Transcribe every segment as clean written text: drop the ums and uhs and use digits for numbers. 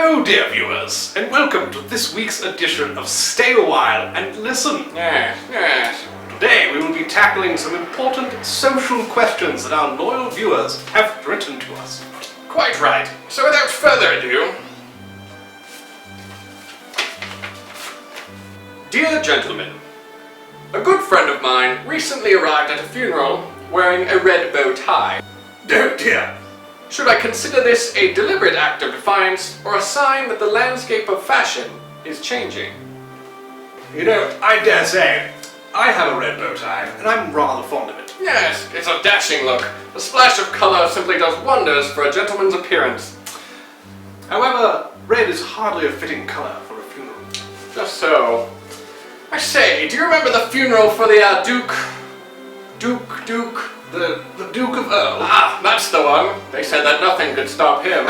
Hello, dear viewers, and welcome to this week's edition of Stay a While and Listen. Yes. Today we will be tackling some important social questions that our loyal viewers have written to us. Quite right. So without further ado... Dear gentlemen, a good friend of mine recently arrived at a funeral wearing a red bow tie. Oh dear. Should I consider this a deliberate act of defiance or a sign that the landscape of fashion is changing? You know, I dare say, I have a red bow tie, and I'm rather fond of it. Yes, it's a dashing look. A splash of colour simply does wonders for a gentleman's appearance. However, red is hardly a fitting colour for a funeral. Just so. I say, do you remember the funeral for the The Duke of Earl. Ah, that's the one. They said that nothing could stop him.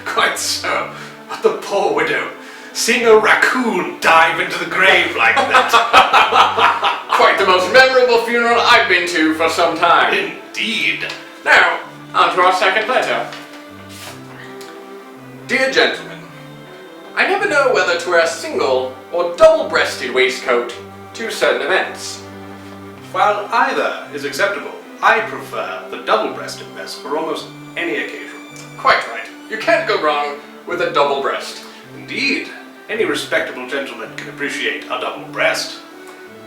Quite so. But the poor widow, seeing a raccoon dive into the grave like that. Quite the most memorable funeral I've been to for some time. Indeed. Now, on to our second letter. Dear gentlemen, I never know whether to wear a single or double-breasted waistcoat to certain events. While either is acceptable, I prefer the double-breasted vest for almost any occasion. Quite right. You can't go wrong with a double breast. Indeed, any respectable gentleman can appreciate a double breast.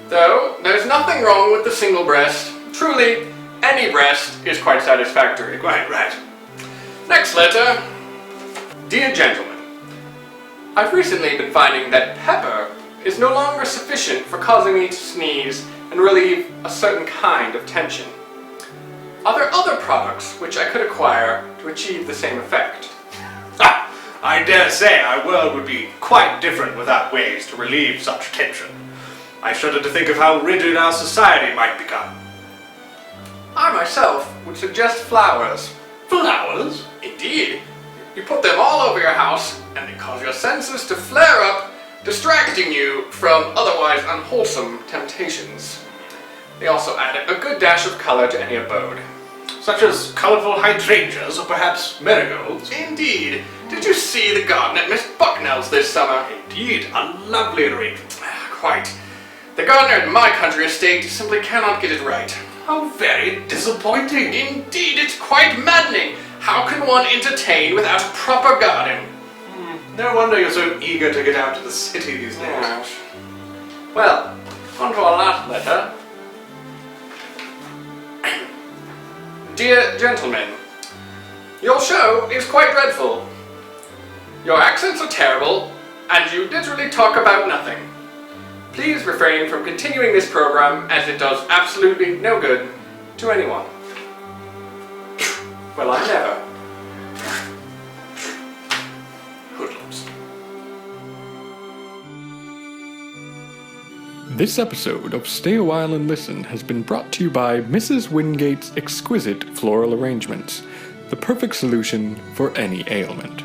Though, there's nothing wrong with the single breast. Truly, any breast is quite satisfactory. Quite right. Next letter. Dear gentlemen, I've recently been finding that pepper is no longer sufficient for causing me to sneeze and relieve a certain kind of tension. Are there other products which I could acquire to achieve the same effect? I dare say our world would be quite different without ways to relieve such tension. I shudder to think of how rigid our society might become. I myself would suggest flowers. Flowers? Indeed. You put them all over your house and they cause your senses to flare up, distracting you from otherwise unwholesome temptations. They also add a good dash of color to any abode. Such as colorful hydrangeas or perhaps marigolds? Indeed. Did you see the garden at Miss Bucknell's this summer? Indeed, a lovely arrangement. Quite. The gardener at my country estate simply cannot get it right. How very disappointing. Indeed, it's quite maddening. How can one entertain without a proper garden? No wonder you're so eager to get out to the city these days. Yes. Well, on to our last letter. Dear gentlemen, your show is quite dreadful. Your accents are terrible, and you literally talk about nothing. Please refrain from continuing this program as it does absolutely no good to anyone. Well, I never. Hoodlums. This episode of Stay a While and Listen has been brought to you by Mrs. Wingate's exquisite floral arrangements, the perfect solution for any ailment.